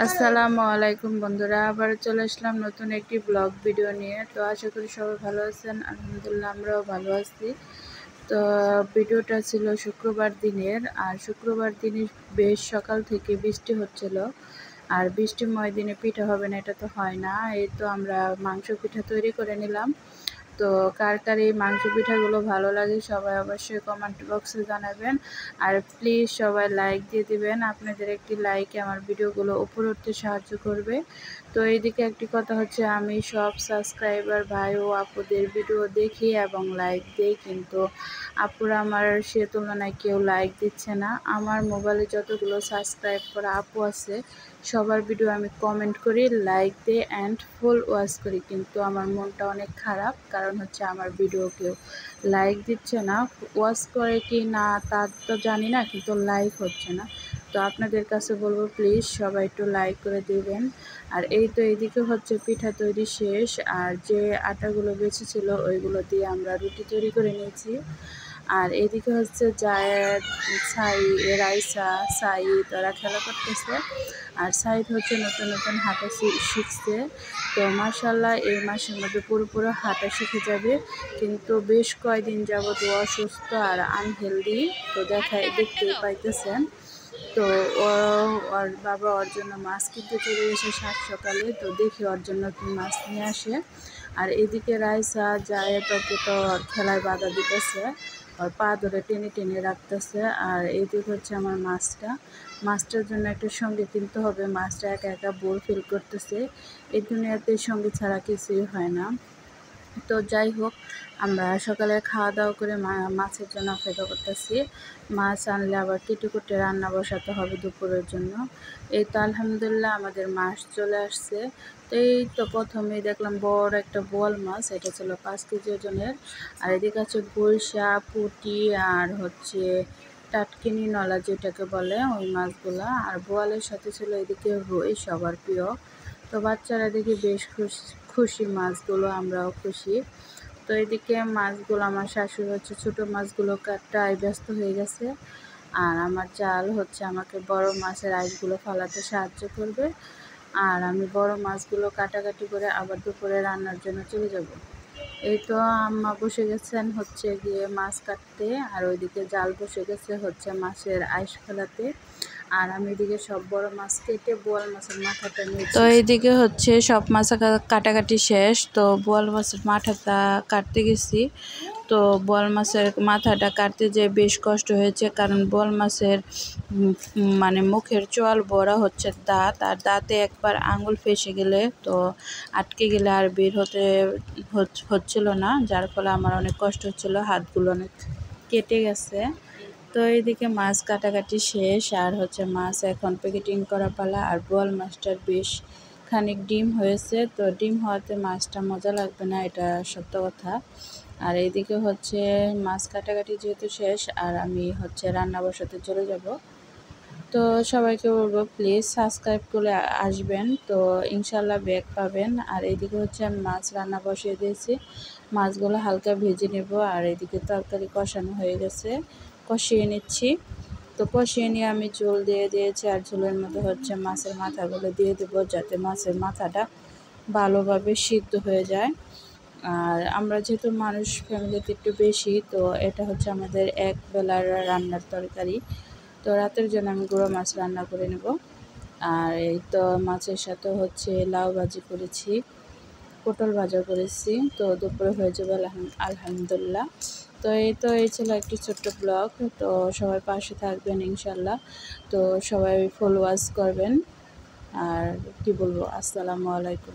আসসালামু আলাইকুম বন্ধুরা, আবার চলে আসলাম নতুন একটি ব্লগ ভিডিও নিয়ে। তো আশা করি সবাই ভালো আছেন। আলহামদুলিল্লাহ আমরাও ভালো আছি। তো ভিডিওটা ছিল শুক্রবার দিনের, আর শুক্রবার দিনে বেশ সকাল থেকে বৃষ্টি হচ্ছিল। আর বৃষ্টিময় দিনে পিঠা হবে না এটা তো হয় না। এই তো আমরা মাংস পিঠা তৈরি করে নিলাম। তো কার কার এই মাংস পিঠাগুলো ভালো লাগে সবাই অবশ্যই কমেন্ট বক্সে জানাবেন। আর প্লিজ সবাই লাইক দিয়ে দিবেন। আপনাদের একটি লাইকে আমার ভিডিওগুলো উপরে উঠতে সাহায্য করবে। তো এইদিকে একটি কথা হচ্ছে, আমি সব সাবস্ক্রাইবার ভাই ও আপুদের ভিডিও দেখি এবং লাইক দিই, কিন্তু আপুরা আমার সে তুলনায় কেউ লাইক দিচ্ছে না। আমার মোবাইলে যতগুলো সাবস্ক্রাইব করা আপু আছে সবার ভিডিও আমি কমেন্ট করি, লাইক দিই অ্যান্ড ফুল ওয়াচ করি, কিন্তু আমার মনটা অনেক খারাপ। কারণ হচ্ছে আমার ভিডিও কেউ লাইক দিচ্ছে না। ওয়াচ করে কি না তা তো জানি না, কিন্তু লাইক হচ্ছে না। তো আপনাদের কাছে বলবো প্লিজ সবাই একটু লাইক করে দিবেন। আর এই তো এইদিকে হচ্ছে পিঠা তৈরি শেষ, আর যে আটাগুলো বেঁচেছিল ওইগুলো দিয়ে আমরা রুটি তৈরি করে নিয়েছি। আর এদিকে হচ্ছে জায়েদ, রাইসা, সাইদ ওরা খেলা করতেছে। আর সাইদ হচ্ছে নতুন নতুন হাঁটা শিখছে। তো মাশাআল্লাহ এই মাসের মধ্যে পুরো হাঁটা শিখে যাবে, কিন্তু বেশ কয়েকদিন যাবত ও অসুস্থ আর আনহেলদি। তো দেখতেই পাইতেছেন। তো ওর বাবা ওর জন্য মাছ কিনতে চলে এসে সকালে, তো দেখি ওর জন্য মাছ নিয়ে আসে। আর এদিকে রাইসা যায় তোকে তো খেলায় বাধা দিতেছে, ওর পা ধরে টেনে টেনে রাখতেছে। আর এইদিকে হচ্ছে আমার মাছটার জন্য একটা সঙ্গে কিনতে হবে। মাছটা একা একা বোর ফিল করতেছে। এই দুনিয়াতে সঙ্গী ছাড়া কিছুই হয় না। তো যাই হোক, আমরা সকালে খাওয়া দাওয়া করে মাছের জন্য অপেক্ষা করতেছি। মাছ আনলে আবার কেটে কুটে রান্না বসাতে হবে দুপুরের জন্য। এই তো আলহামদুলিল্লাহ আমাদের মাছ চলে আসছে। তো এই তো প্রথমেই দেখলাম বড় একটা বোয়াল মাছ, এটা ছিল 5 কেজি ওজনের। আর এদিকে আছে গুলশা, পুঁটি আর হচ্ছে টাটকিনি নলা যেটাকে বলে ওই মাছগুলা। আর বোয়ালের সাথে ছিল এদিকে রুই, সবার প্রিয়। তো বাচ্চারা দেখি বেশ খুশি মাছগুলো, আমরাও খুশি। তো এদিকে মাছগুলো আমার শাশুড়ি হচ্ছে ছোটো মাছগুলো কাটায় ব্যস্ত হয়ে গেছে। আর আমার জাল হচ্ছে আমাকে বড় মাছের আইসগুলো ফালাতে সাহায্য করবে। আর আমি বড় মাছগুলো কাটাকাটি করে আবার দুপুরে রান্নার জন্য চলে যাব। এই তো আম্মা বসে গেছেন হচ্ছে গিয়ে মাছ কাটতে, আর ওইদিকে জাল বসে গেছে হচ্ছে মাছের আইস ফেলাতে। আর আমি এদিকে সব বড় মাছ কেটে বোয়াল মাছের মাথাটা নিয়েছি। তো এইদিকে হচ্ছে সব মাছ কাটাকাটি শেষ। তো বোয়াল মাছের মাথাটা কাটতে গেছি। তো বোয়াল মাছের মাথাটা কাটতে যেয়ে বেশ কষ্ট হয়েছে, কারণ বোয়াল মাছের মানে মুখের চোয়াল বড়া হচ্ছে দাঁত, আর দাঁতে একবার আঙুল ফেসে গেলে তো আটকে গেলে আর বের হচ্ছিল না, যার ফলে আমার অনেক কষ্ট হচ্ছিল, হাতগুলো অনেক কেটে গেছে। তো এইদিকে মাছ কাটাকাটি শেষ, আর হচ্ছে মাছ এখন প্যাকেটিং করা পালা। আর বোয়াল মাছটার বেশ খানিক ডিম হয়েছে, তো ডিম হওয়াতে মাছটা মজা লাগবে না, এটা সত্য কথা। আর এইদিকে হচ্ছে মাছ কাটাকাটি যেহেতু শেষ, আর আমি হচ্ছে রান্না বসাতে চলে যাব। তো সবাইকে বলবো প্লিজ সাবস্ক্রাইব করে আসবেন, তো ইনশাল্লাহ ব্যাক পাবেন। আর এইদিকে হচ্ছে আমি মাছ রান্না বসিয়ে দিয়েছি, মাছগুলো হালকা ভেজে নেব। আর এইদিকে তরকারি কষানো হয়ে গেছে, কষিয়ে নিচ্ছি। তো কষিয়ে নিয়ে আমি ঝোল দিয়ে দিয়েছি, আর ঝোলের মধ্যে হচ্ছে মাছের মাথাগুলো দিয়ে দেবো, যাতে মাছের মাথাটা ভালোভাবে সিদ্ধ হয়ে যায়। আর আমরা যেহেতু মানুষ ফ্যামিলিতে একটু বেশি, তো এটা হচ্ছে আমাদের এক বেলার রান্নার তরকারি। তো রাতের জন্য আমি গুঁড়ো মাছ রান্না করে নেব। আর এই তো মাছের সাথে হচ্ছে লাউ ভাজি করেছি, পটল ভাজা করেছি। তো দুপুরে হয়ে যাবে আলহামদুলিল্লাহ। তো এই ছিল একটি ছোট্ট ব্লগ। তো সবাই পাশে থাকবেন ইনশাল্লাহ। তো সবাই ফুল ওয়াচ করবেন। আর কি বলবো, আসসালামু আলাইকুম।